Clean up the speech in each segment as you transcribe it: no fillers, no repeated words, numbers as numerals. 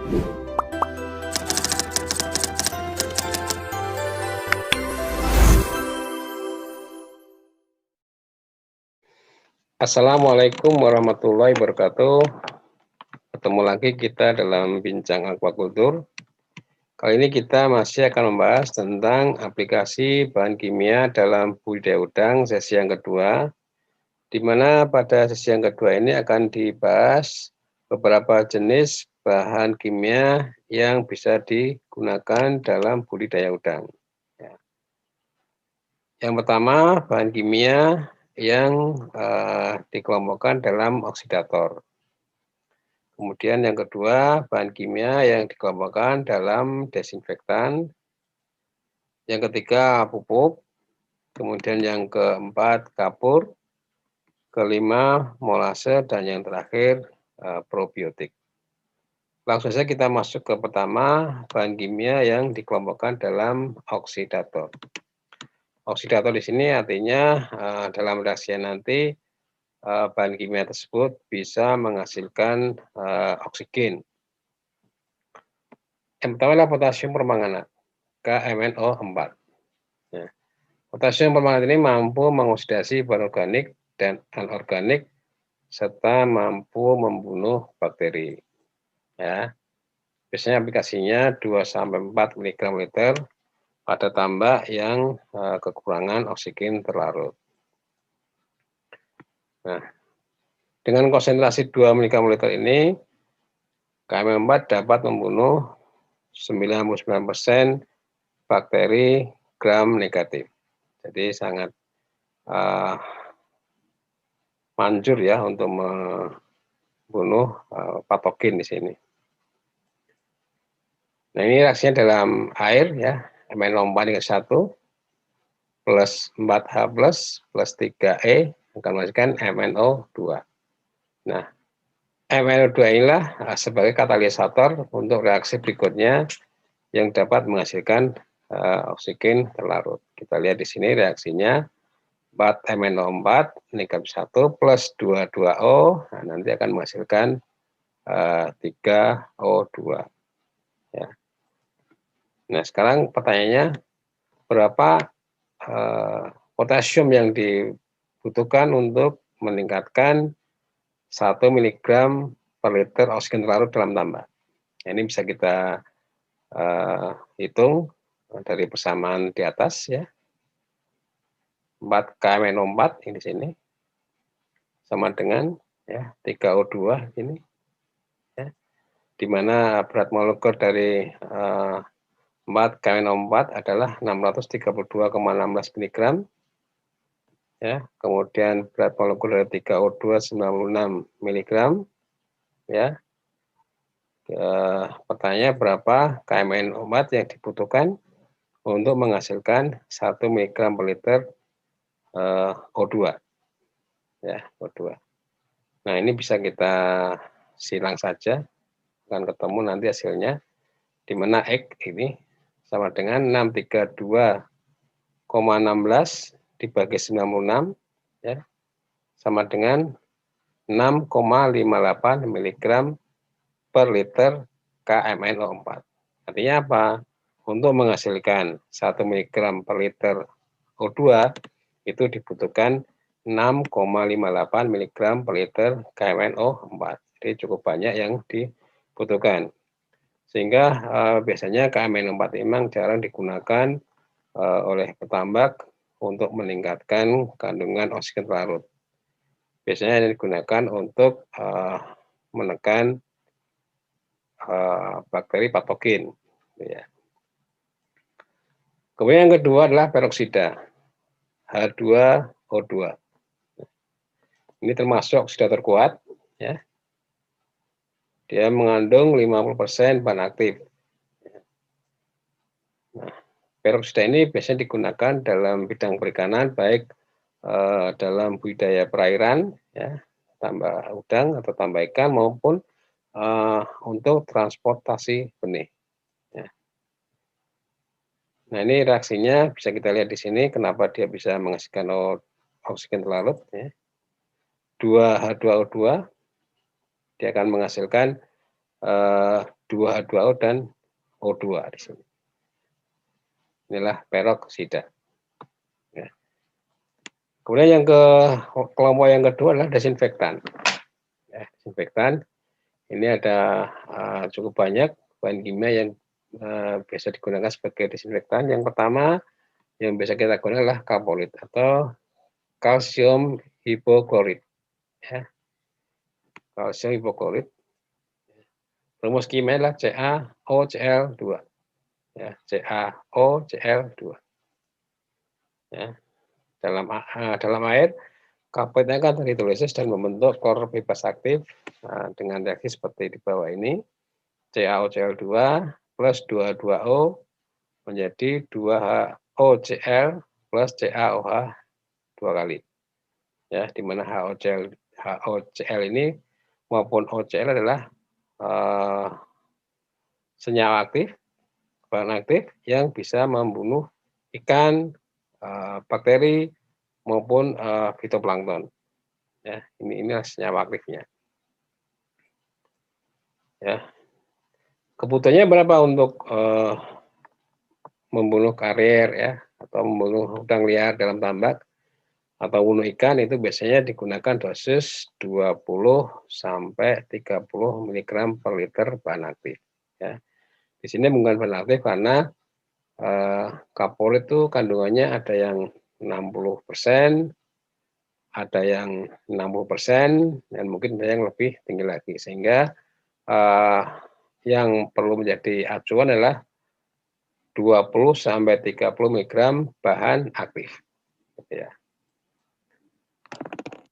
Assalamualaikum warahmatullahi wabarakatuh. Ketemu lagi kita dalam bincang aquaculture. Kali ini kita masih akan membahas tentang aplikasi bahan kimia dalam budidaya udang sesi yang kedua, di mana pada sesi yang kedua ini akan dibahas beberapa jenis bahan kimia yang bisa digunakan dalam budidaya udang. Yang pertama, bahan kimia yang dikelompokkan dalam oksidator. Kemudian yang kedua, bahan kimia yang dikelompokkan dalam desinfektan. Yang ketiga, pupuk. Kemudian yang keempat, kapur. Kelima, molase. Dan yang terakhir, probiotik. Langsung saja kita masuk ke pertama, bahan kimia yang dikelompokkan dalam oksidator. Oksidator di sini artinya dalam reaksi nanti bahan kimia tersebut bisa menghasilkan oksigen. Yang pertama adalah potasium permanganat, KMNO4. Nah, potasium permanganat ini mampu mengoksidasi bahan organik dan anorganik serta mampu membunuh bakteri. Ya. Biasanya aplikasinya 2-4 mg liter pada tambak yang kekurangan oksigen terlarut. Nah, dengan konsentrasi 2 mg liter ini, KM4 dapat membunuh 99% bakteri gram negatif. Jadi sangat manjur ya untuk membunuh patogen di sini. Nah, ini reaksinya dalam air ya, MnO4 plus 4H plus 3E akan menghasilkan MnO2. Nah, MnO2 inilah sebagai katalisator untuk reaksi berikutnya yang dapat menghasilkan oksigen terlarut. Kita lihat di sini reaksinya 4 MnO4 negatif 1 plus 2O, nah, nanti akan menghasilkan 3O2. Ya. Nah, sekarang pertanyaannya, berapa potasium yang dibutuhkan untuk meningkatkan 1 mg per liter oksigen terlarut dalam tambak? Nah, ini bisa kita hitung dari persamaan di atas ya. 4 KMNO4 ini di sini sama dengan ya 3O2 ini ya. Di mana berat molekul dari 4 KMNO4 adalah 632,16 mg. Ya, kemudian berat molekul dari 3O2 96 mg. Ya. Pertanyaannya berapa KMNO4 yang dibutuhkan untuk menghasilkan 1 mg per liter O2. Ya, O2. Nah, ini bisa kita silang saja, akan ketemu nanti hasilnya, di mana X ini sama dengan 632,16 dibagi 96, ya, sama dengan 6,58 mg per liter KMNO4. Artinya apa? Untuk menghasilkan 1 mg per liter O2 itu dibutuhkan 6,58 mg per liter KMNO4. Jadi cukup banyak yang dibutuhkan. Sehingga biasanya KMNO4 memang jarang digunakan oleh petambak untuk meningkatkan kandungan oksigen terlarut. Biasanya yang digunakan untuk menekan bakteri patogen. Ya. Kemudian yang kedua adalah peroksida, H2O2. Ini termasuk oksidator kuat, ya. Dia mengandung 50% bahan aktif. Nah, peroksida ini biasanya digunakan dalam bidang perikanan, baik dalam budidaya perairan, ya, tambak udang atau tambak ikan, maupun untuk transportasi benih. Ya. Nah, ini reaksinya bisa kita lihat di sini, kenapa dia bisa menghasilkan oksigen terlarut. Ya. 2H2O2, dia akan menghasilkan 2H2O dan O2 di sini. Inilah peroksida. Ya. Kemudian yang kelompok yang kedua adalah desinfektan. Ya, desinfektan ini ada cukup banyak bahan kimia yang biasa digunakan sebagai desinfektan. Yang pertama yang biasa kita gunakan adalah kapolit atau kalsium hipoklorit. Ya. Kalsium hipoklorit. Rumus kimia adalah CaOCl2. Ya, CaOCl2. Ya. Dalam air, kaporitnya akan terhidrolisis dan membentuk klor bebas aktif dengan reaksi seperti di bawah ini. CaOCl2 plus 2H2O menjadi 2HOCl plus CaOH 2 kali. Ya, di mana HOCl ini maupun OCl adalah senyawa aktif, bahan aktif yang bisa membunuh ikan, bakteri maupun fitoplankton. Ya, inilah senyawa aktifnya. Ya. Kebutuhannya berapa untuk membunuh karier ya atau membunuh udang liar dalam tambak atau bunuh ikan itu biasanya digunakan dosis 20 sampai 30 mg per liter bahan aktif. Ya. Di sini menggunakan bahan aktif karena kapolit itu kandungannya ada yang 60%, ada yang 60%, dan mungkin ada yang lebih tinggi lagi. Sehingga yang perlu menjadi acuan adalah 20 sampai 30 mg bahan aktif. Gitu ya.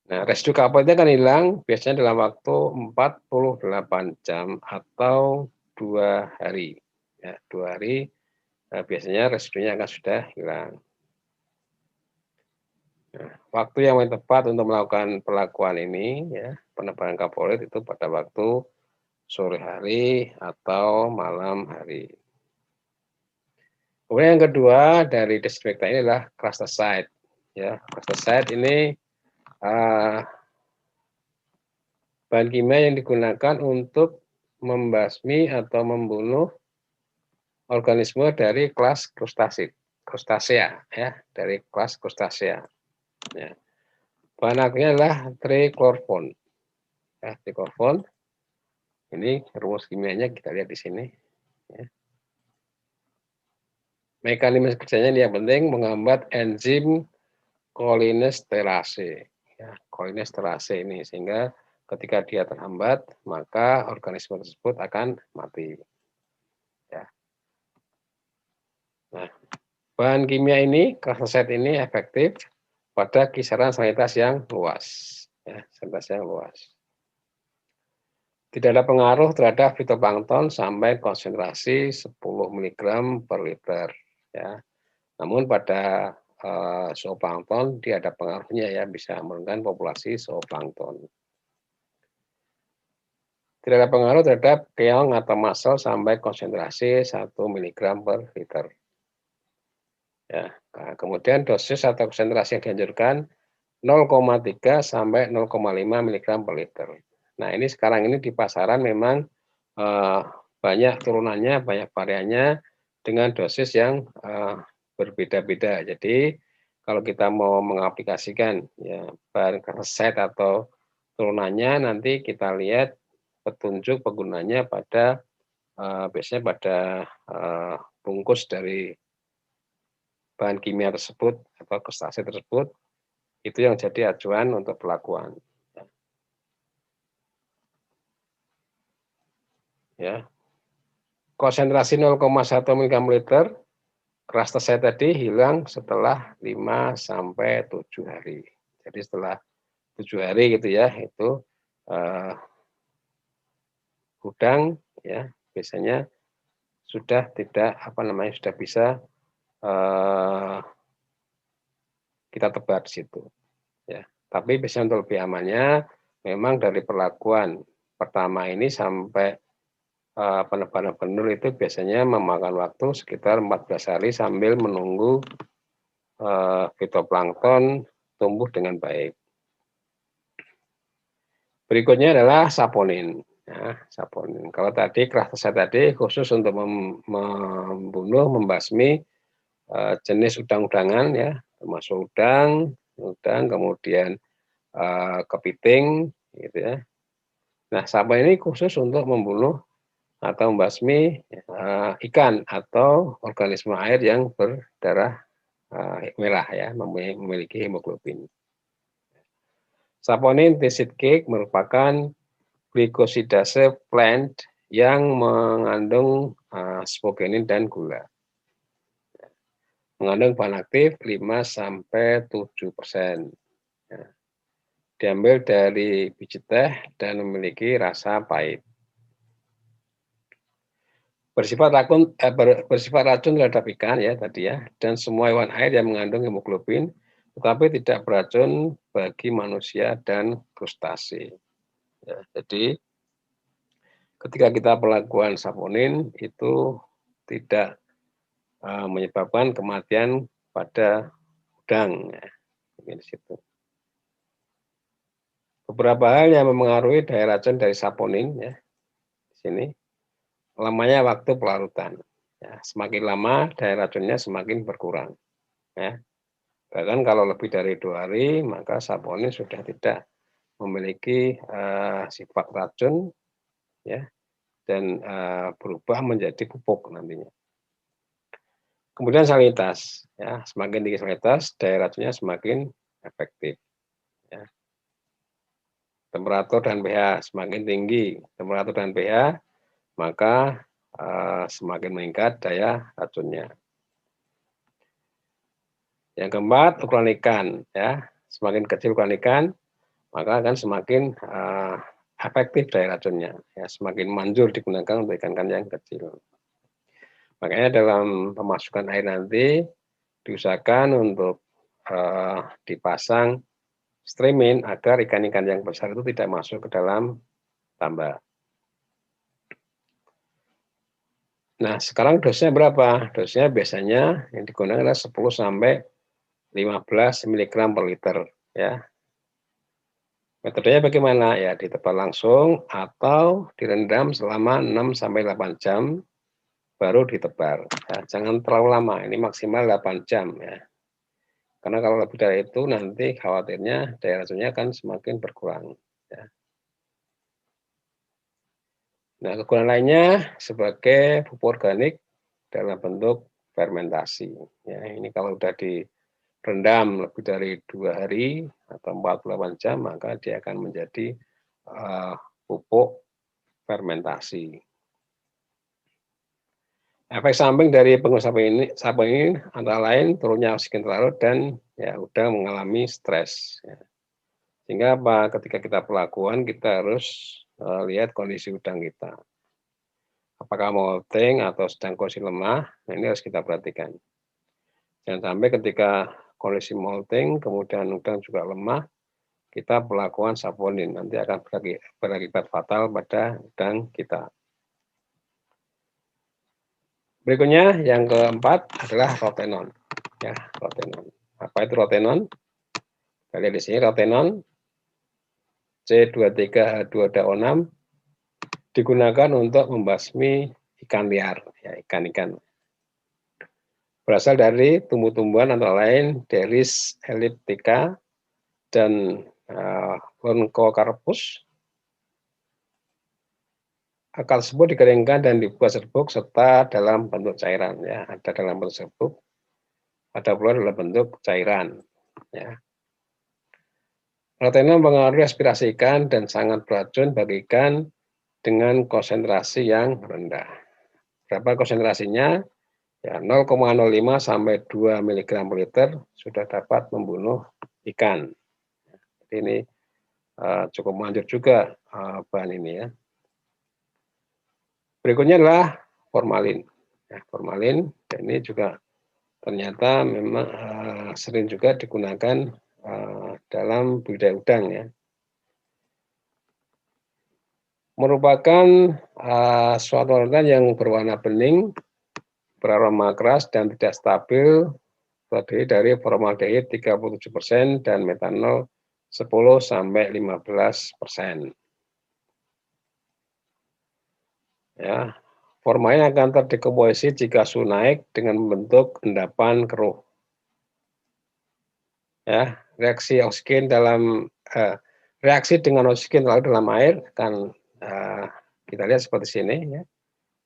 Nah, residu kapolitnya akan hilang biasanya dalam waktu 48 jam atau 2 hari. Ya, 2 hari biasanya residunya akan sudah hilang. Nah, waktu yang paling tepat untuk melakukan perlakuan ini, ya, penebangan kapolit itu pada waktu sore hari atau malam hari. Kemudian yang kedua dari desinfektan ini adalah krustaside. Ya, krustaside ini bahan kimia yang digunakan untuk membasmi atau membunuh organisme dari kelas krustasea, ya, dari kelas krustasea. Ya. Bahan aktifnya adalah triklorfon. Ya, triklorfon. Ini rumus kimianya kita lihat di sini. Ya. Mekanisme kerjanya yang penting menghambat enzim kolinesterase. Ya, kolinesterase ini sehingga ketika dia terhambat maka organisme tersebut akan mati. Ya. Nah, bahan kimia ini, krustaside ini efektif pada kisaran salinitas yang luas. Ya, salinitas yang luas. Tidak ada pengaruh terhadap fitoplankton sampai konsentrasi 10 mg per liter. Ya. Namun pada zooplankton dia ada pengaruhnya ya, bisa menurunkan populasi zooplankton. Tidak ada pengaruh terhadap keong atau mussel sampai konsentrasi 1 mg per liter. Ya, nah, kemudian dosis atau konsentrasi yang dianjurkan 0,3 sampai 0,5 mg per liter. Nah, ini sekarang ini di pasaran memang banyak turunannya, banyak variannya dengan dosis yang berbeda-beda. Jadi kalau kita mau mengaplikasikan ya bahan krustaside atau turunannya nanti kita lihat petunjuk penggunanya pada biasanya pada bungkus dari bahan kimia tersebut atau krustaside tersebut itu yang jadi acuan untuk pelakuan. Ya. Konsentrasi 0,1 mg per liter krustaside tadi hilang setelah 5 sampai 7 hari. Jadi setelah 7 hari gitu ya, itu udang ya biasanya sudah tidak sudah bisa kita tebar di situ. Ya. Tapi biasanya untuk lebih amannya memang dari perlakuan pertama ini sampai penebalan benur itu biasanya memakan waktu sekitar 14 hari sambil menunggu fitoplankton tumbuh dengan baik. Berikutnya adalah saponin. Ya, saponin. Kalau tadi Kraftsat tadi khusus untuk membunuh, membasmi jenis udang-udangan ya, termasuk udang kemudian kepiting gitu ya. Nah, sapon ini khusus untuk membunuh atau membasmi ikan atau organisme air yang berdarah merah ya, memiliki hemoglobin. Saponin acid cake merupakan glikosidase plant yang mengandung spogenin dan gula. Mengandung bahan aktif 5-7%. Ya. Diambil dari biji teh dan memiliki rasa pahit. Bersifat racun terhadap ikan ya tadi ya, dan semua hewan air yang mengandung hemoglobin, tetapi tidak beracun bagi manusia dan krustase. Ya, jadi ketika kita melakukan saponin itu tidak menyebabkan kematian pada udang ya, di situ. Beberapa hal yang memengaruhi daya racun dari saponin ya, di sini lamanya waktu pelarutan. Ya, semakin lama daya racunnya semakin berkurang. Ya. Bahkan kalau lebih dari 2 hari maka saponin sudah tidak memiliki sifat racun ya dan berubah menjadi pupuk nantinya. Kemudian salinitas ya, semakin tinggi salinitas daya racunnya semakin efektif ya. Temperatur dan pH semakin tinggi temperatur dan pH maka semakin meningkat daya racunnya. Yang keempat, ukuran ikan ya. Semakin kecil ukuran ikan, maka akan semakin efektif daya racunnya. Ya, semakin manjur digunakan untuk ikan-ikan yang kecil. Makanya dalam pemasukan air nanti diusahakan untuk dipasang streaming agar ikan-ikan yang besar itu tidak masuk ke dalam tambak. Nah, sekarang dosnya berapa? Dosnya biasanya yang digunakan adalah 10 sampai 15 mg per liter ya. Metodenya bagaimana? Ya ditebar langsung atau direndam selama 6 sampai 8 jam baru ditebar. Ya, jangan terlalu lama, ini maksimal 8 jam ya. Karena kalau lebih dari itu nanti khawatirnya daya racunnya akan semakin berkurang ya. Nah, kegunaan lainnya sebagai pupuk organik dalam bentuk fermentasi. Ya, ini kalau sudah direndam lebih dari 2 hari atau 48 jam, maka dia akan menjadi pupuk fermentasi. Efek samping dari penggunaan sabun ini antara lain turunnya oksigen terlarut dan ya udang mengalami stres. Ya. Sehingga apa? Ketika kita pelakuan kita harus lihat kondisi udang kita. Apakah molting atau sedang kondisi lemah, nah ini harus kita perhatikan. Jangan sampai ketika kondisi molting, kemudian udang juga lemah, kita pelakuan saponin, nanti akan berakibat fatal pada udang kita. Berikutnya yang keempat adalah rotenon. Ya, rotenon. Apa itu rotenon? Kita lihat di sini rotenon C23H2DO6 digunakan untuk membasmi ikan liar, ya, ikan-ikan. Berasal dari tumbuh-tumbuhan antara lain Deris elliptica dan Oncocarpus. Akar tersebut dikeringkan dan dibuat serbuk serta dalam bentuk cairan. Ya, ada dalam bentuk serbuk, ada pula dalam bentuk cairan. Ya. Rotenon mempengaruhi aspirasi ikan dan sangat beracun bagi ikan dengan konsentrasi yang rendah. Berapa konsentrasinya? Ya, 0,05 sampai 2 mg per liter sudah dapat membunuh ikan. Jadi ini cukup manjur juga bahan ini ya. Berikutnya adalah formalin. Ya, formalin ini juga ternyata memang sering juga digunakan dalam budidaya udang ya. Merupakan suatu organ yang berwarna bening, beraroma keras dan tidak stabil, terdiri dari formaldehid 37% dan metanol 10 sampai 15%. Ya, formalin akan terdekomposisi jika suhu naik dengan membentuk endapan keruh. Ya, reaksi dengan oksigen larut dalam air akan kita lihat seperti sini ya.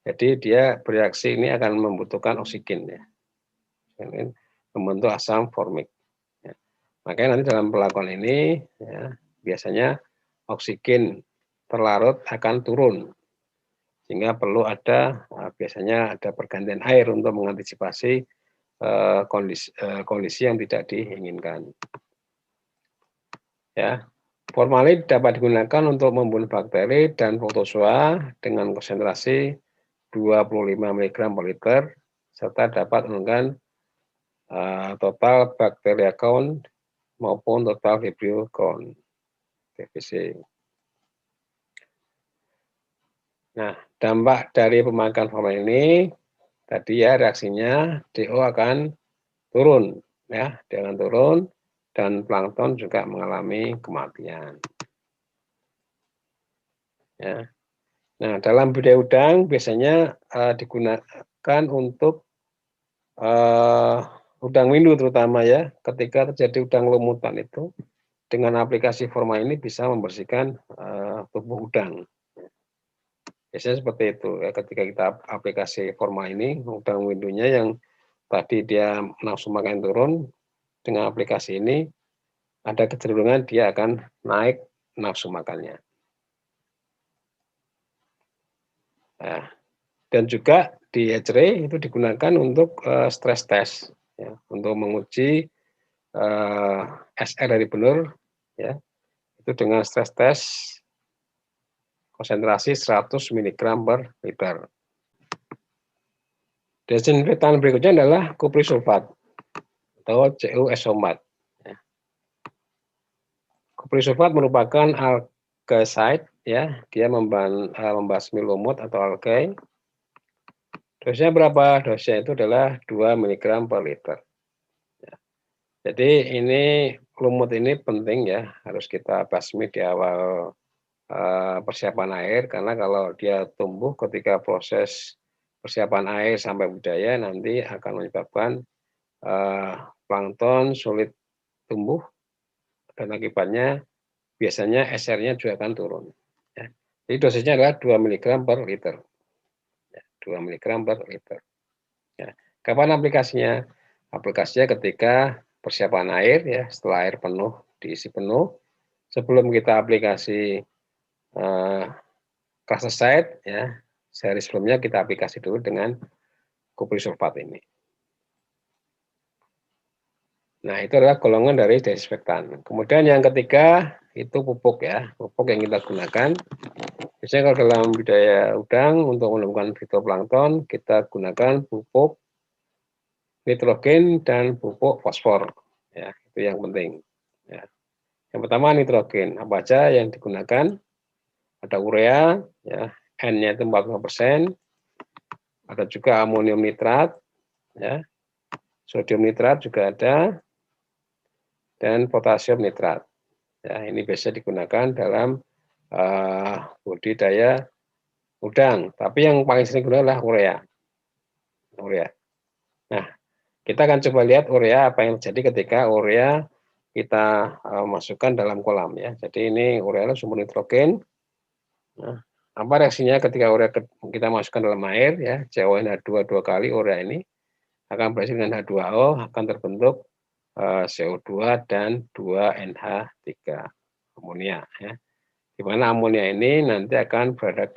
Jadi dia bereaksi ini akan membutuhkan oksigen ya. Ini membentuk asam formik. Ya. Makanya nanti dalam perlakuan ini ya, biasanya oksigen terlarut akan turun. Sehingga perlu ada biasanya ada pergantian air untuk mengantisipasi kondisi yang tidak diinginkan. Ya, formalin dapat digunakan untuk membunuh bakteri dan protozoa dengan konsentrasi 25 mg per liter serta dapat menurunkan total bacteria count maupun total vibrio count (TVC). Nah, dampak dari pemakaian formalin ini tadi ya reaksinya DO akan turun ya, dia akan turun dan plankton juga mengalami kematian. Ya. Nah, dalam budidaya udang biasanya digunakan untuk udang windu terutama ya, ketika terjadi udang lumutan itu dengan aplikasi formalin ini bisa membersihkan tubuh udang. Biasanya seperti itu ya, ketika kita aplikasi formalin ini udang windunya yang tadi dia nafsu makan turun, dengan aplikasi ini ada kecenderungan dia akan naik nafsu makannya. Nah, dan juga di hatchery itu digunakan untuk stress test ya, untuk menguji SR dari benur ya, itu dengan stress test konsentrasi 100 mg per liter. Desinfektan berikutnya adalah kuprisulfat atau CuSO4. Ya. Kuprisulfat merupakan algaecide ya, dia membasmi lumut atau algae. Dosisnya berapa? Dosisnya itu adalah 2 mg per liter. Ya. Jadi ini lumut ini penting ya, harus kita basmi di awal persiapan air, karena kalau dia tumbuh ketika proses persiapan air sampai budidaya nanti akan menyebabkan plankton sulit tumbuh dan akibatnya biasanya SR-nya juga akan turun. Ya. Jadi dosisnya adalah 2 mg per liter. Ya, 2 mg per liter. Ya. Kapan aplikasinya? Aplikasinya ketika persiapan air ya, setelah air penuh, diisi penuh, sebelum kita aplikasi Krasaside ya, sehari sebelumnya kita aplikasi dulu dengan kuprisulfat ini. Nah, itu adalah golongan dari desinfektan. Kemudian yang ketiga itu pupuk ya, pupuk yang kita gunakan. Biasanya kalau dalam budidaya udang untuk menemukan fitoplankton kita gunakan pupuk nitrogen dan pupuk fosfor. Ya, itu yang penting. Ya. Yang pertama nitrogen, apa aja yang digunakan? Ada urea, ya, N-nya itu 40%, ada juga amonium nitrat, ya, sodium nitrat juga ada, dan potasium nitrat. Ya, ini biasa digunakan dalam budidaya udang. Tapi yang paling sering digunakan adalah urea. Urea. Nah, kita akan coba lihat urea apa yang terjadi ketika urea kita masukkan dalam kolam ya. Jadi ini urea sumber nitrogen. Nah, apa reaksinya ketika urea kita masukkan dalam air ya, CONH2 dua kali urea ini akan bereaksi dengan H2O, akan terbentuk CO2 dan 2NH3 amonia ya. Di mana amonia ini nanti akan berada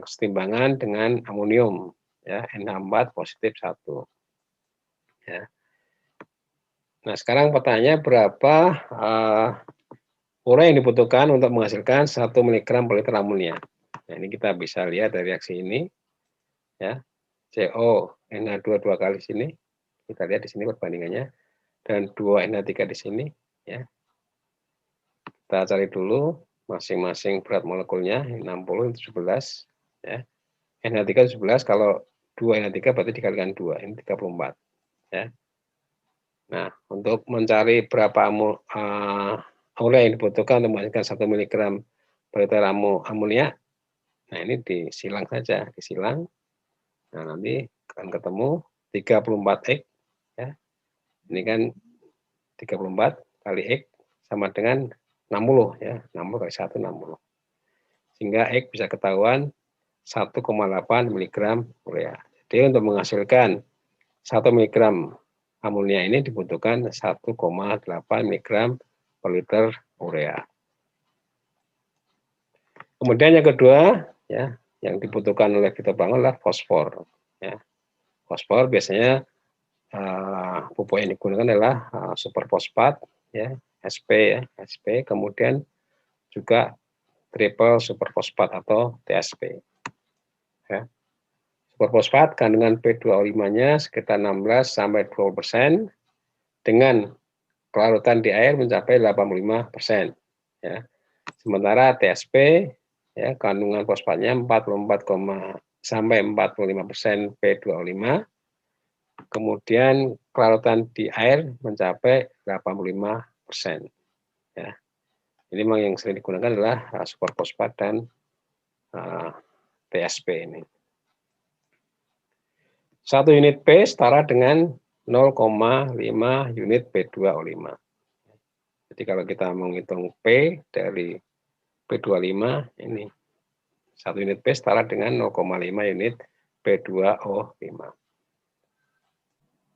kesetimbangan dengan amonium ya, NH4 positif 1. Ya. Nah, sekarang pertanyaannya berapa urea yang dibutuhkan untuk menghasilkan 1 mg per liter amonia. Nah, ini kita bisa lihat dari reaksi ini ya. CONH2 dua kali sini. Kita lihat di sini perbandingannya dan 2NH3 di sini ya. Kita cari dulu masing-masing berat molekulnya, 60 itu 11 ya. NH3 11, kalau 2NH3 berarti dikalikan 2, ini 34 ya. Nah, untuk mencari berapa urea yang dibutuhkan untuk menghasilkan 1 mg per liter amonia, Nah, ini disilang saja, disilang. Nah, nanti akan ketemu 34X ya. Ini kan 34 kali X sama dengan 60 ya. 60 kali 1 60. Sehingga X bisa ketahuan 1,8 mg urea. Jadi untuk menghasilkan 1 mg amonia ini dibutuhkan 1,8 mg per liter urea. Kemudian yang kedua ya, yang dibutuhkan oleh fitoplankton adalah fosfor. Ya. Fosfor biasanya pupuk yang digunakan adalah superfosfat ya, SP ya, SP, kemudian juga triple superfosfat atau TSP. Ya. Superfosfat kandungan P2O5-nya sekitar 16 sampai 20% dengan kelarutan di air mencapai 85%. Ya. Sementara TSP ya, kandungan fosfatnya 44, sampai 45% P2O5. Kemudian kelarutan di air mencapai 85%. Ya. Ini memang yang sering digunakan adalah superfosfat dan TSP ini. 1 unit P setara dengan 0,5 unit P2O5. Jadi kalau kita menghitung P dari P25 ini 1 unit P setara dengan 0,5 unit P2O5.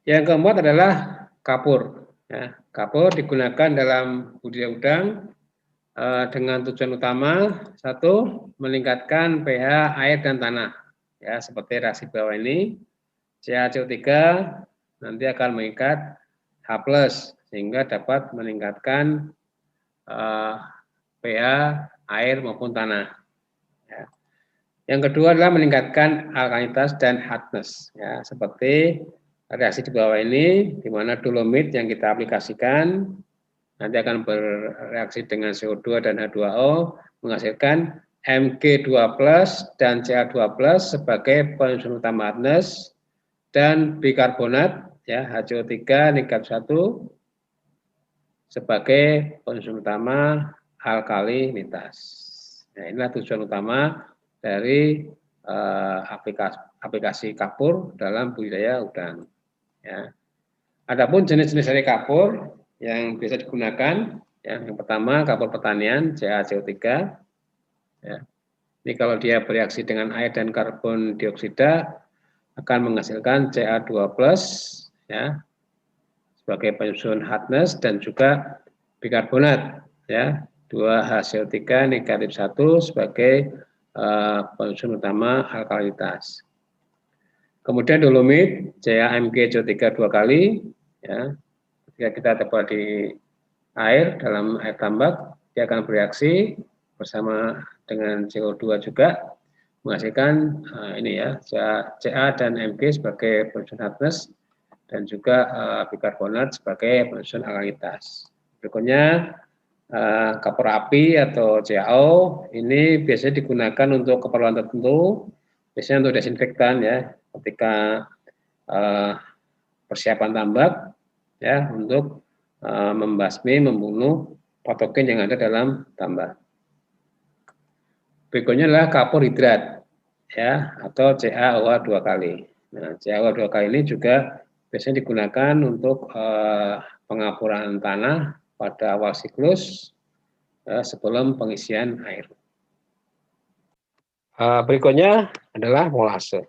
Yang keempat adalah kapur. Ya, kapur digunakan dalam budidaya udang dengan tujuan utama satu, meningkatkan pH air dan tanah. Ya, seperti reaksi bawah ini, CaCO3 nanti akan mengikat H+ sehingga dapat meningkatkan pH air maupun tanah. Ya. Yang kedua adalah meningkatkan alkalinitas dan hardness. Ya, seperti reaksi di bawah ini, di mana dolomit yang kita aplikasikan nanti akan bereaksi dengan CO2 dan H2O menghasilkan Mg2+ dan Ca2+ sebagai penyusun utama hardness dan bikarbonat ya HCO3 -1 sebagai penyusun utama alkalinitas. Nah, inilah tujuan utama dari aplikasi kapur dalam budidaya udang. Ya. Adapun jenis-jenis dari kapur yang bisa digunakan, ya, yang pertama kapur pertanian CaCO3. Ya. Ini kalau dia bereaksi dengan air dan karbon dioksida akan menghasilkan Ca2+, ya, sebagai penyusun hardness dan juga bikarbonat, ya, 2HCO3 -1 sebagai penyusun utama alkalinitas. Kemudian dolomit CaMgCO3 2 kali, ya, ketika kita tebal di air dalam air tambak, dia akan bereaksi bersama dengan CO2 juga menghasilkan ini ya Ca dan Mg sebagai penyusun hardness dan juga bikarbonat sebagai penyusun alkalinitas. Berikutnya kapur api atau CaO ini biasanya digunakan untuk keperluan tertentu, biasanya untuk desinfektan ya, ketika persiapan tambak ya untuk membasmi, membunuh patogen yang ada dalam tambak. Berikutnya adalah kapur hidrat ya atau CaOH 2 kali. Nah, CaOH 2 kali ini juga biasanya digunakan untuk pengapuran tanah pada awal siklus sebelum pengisian air. Berikutnya adalah molase.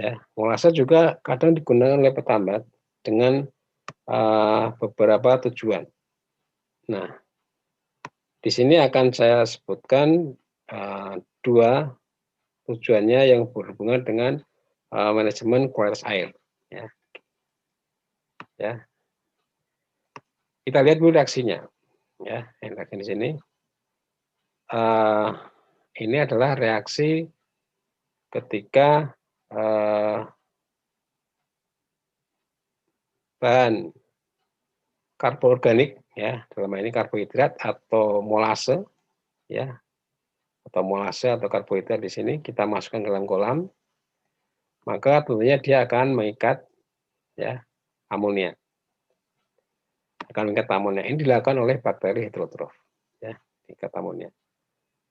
Ya, molase juga kadang digunakan oleh petambak dengan beberapa tujuan. Nah, di sini akan saya sebutkan dua tujuannya yang berhubungan dengan manajemen kualitas air. Ya. Ya. Kita lihat dulu reaksinya. Ya, yang reaksi di sini. Ini adalah reaksi ketika bahan karboorganik ya, dalam ini karbohidrat atau molase ya, atau molase atau karbohidrat di sini kita masukkan ke dalam kolam, maka tentunya dia akan mengikat ya amonia. Akan mengikat amonia. Ini dilakukan oleh bakteri heterotrof ya, mengikat amonia.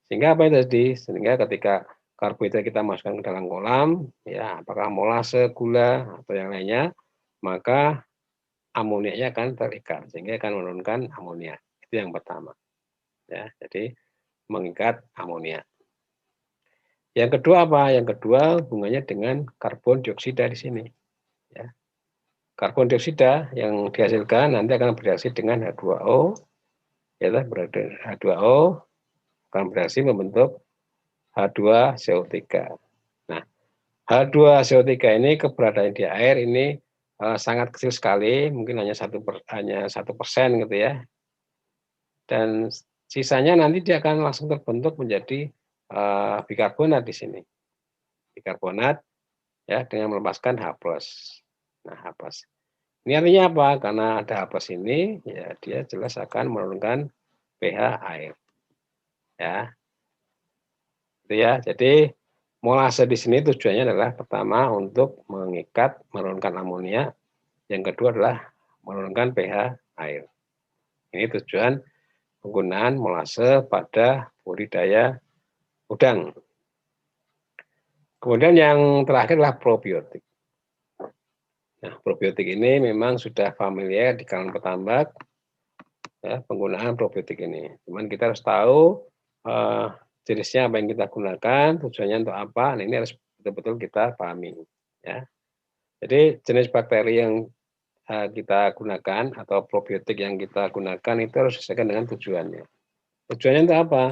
Sehingga apa yang terjadi? Sehingga ketika karbohidrat kita masukkan ke dalam kolam, ya apakah molase, gula, atau yang lainnya, maka amoniaknya akan terikat, sehingga akan menurunkan amonia. Itu yang pertama. Ya, jadi mengikat amonia. Yang kedua apa? Yang kedua hubungannya dengan karbon dioksida di sini. Ya. Karbon dioksida yang dihasilkan nanti akan bereaksi dengan H2O, ya, H2O akan bereaksi membentuk H2CO3. Nah, H2CO3 ini keberadaan di air ini sangat kecil sekali, mungkin hanya 1% gitu ya. Dan sisanya nanti dia akan langsung terbentuk menjadi bikarbonat di sini. Bikarbonat ya dengan melepaskan H+. Nah, H+. Ini artinya apa? Karena ada H+ ini, ya dia jelas akan menurunkan pH air. Ya. Itu ya. Jadi molase di sini tujuannya adalah pertama untuk mengikat, menurunkan amonia. Yang kedua adalah menurunkan pH air. Ini tujuan penggunaan molase pada budidaya udang. Kemudian yang terakhir adalah probiotik. Nah, probiotik ini memang sudah familiar di kalangan petambak, ya, penggunaan probiotik ini. Cuman kita harus tahu jenisnya apa yang kita gunakan, tujuannya untuk apa. Nah, ini harus betul-betul kita pahami. Ya. Jadi jenis bakteri yang kita gunakan atau probiotik yang kita gunakan itu harus sesuaikan dengan tujuannya. Tujuannya untuk apa?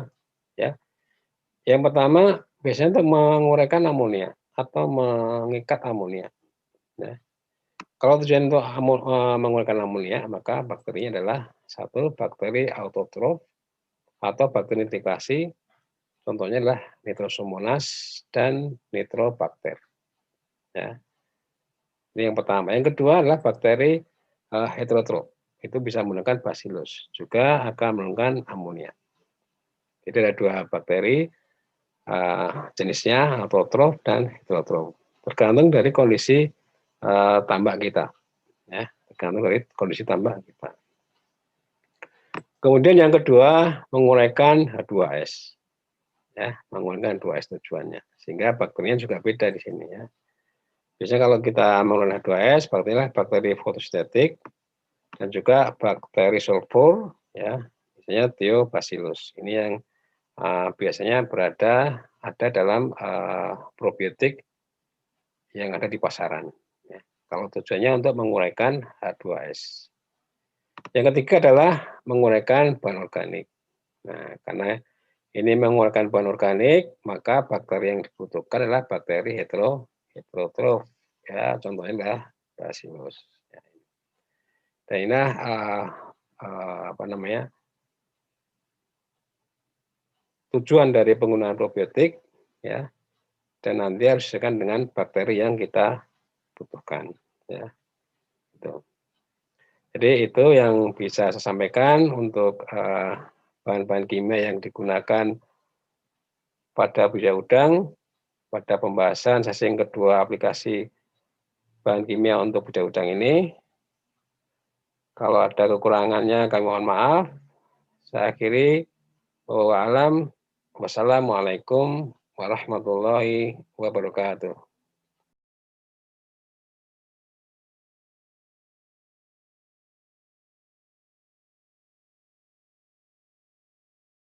Ya. Yang pertama biasanya untuk menguraikan amonia atau mengikat amonia. Ya. Kalau tujuan untuk menguraikan amonia, maka bakterinya adalah satu bakteri autotrof atau bakteri nitrifikasi. Contohnya adalah Nitrosomonas dan Nitrobakter. Ya. Ini yang pertama. Yang kedua adalah bakteri heterotrof. Itu bisa menggunakan Bacillus. Juga akan menggunakan amonia. Jadi ada dua bakteri, jenisnya autotrof dan heterotrof. Tergantung dari kondisi tambak kita. Ya, tergantung dari kondisi tambak kita. Kemudian yang kedua, menguraikan H2S. Ya, menguraikan H2S tujuannya. Sehingga bakterinya juga beda di sini ya. Biasanya kalau kita menggunakan H2S, bakteri fotosintetik dan juga bakteri sulfur, ya, misalnya Thiobacillus. Ini yang biasanya ada dalam probiotik yang ada di pasaran. Ya. Kalau tujuannya untuk menguraikan H2S. Yang ketiga adalah menguraikan bahan organik. Nah, karena ini menguraikan bahan organik, maka bakteri yang dibutuhkan adalah bakteri heterotrof. Ya, contohnya adalah Bacillus. Ya. Dan ini tujuan dari penggunaan probiotik, ya, dan nanti harus disesuaikan dengan bakteri yang kita butuhkan. Ya. Gitu. Jadi itu yang bisa saya sampaikan untuk bahan-bahan kimia yang digunakan pada budidaya udang, pada pembahasan sesi yang kedua aplikasi bahan kimia untuk budidaya udang ini. Kalau ada kekurangannya kami mohon maaf. Saya akhiri. Wassalamualaikum warahmatullahi wabarakatuh.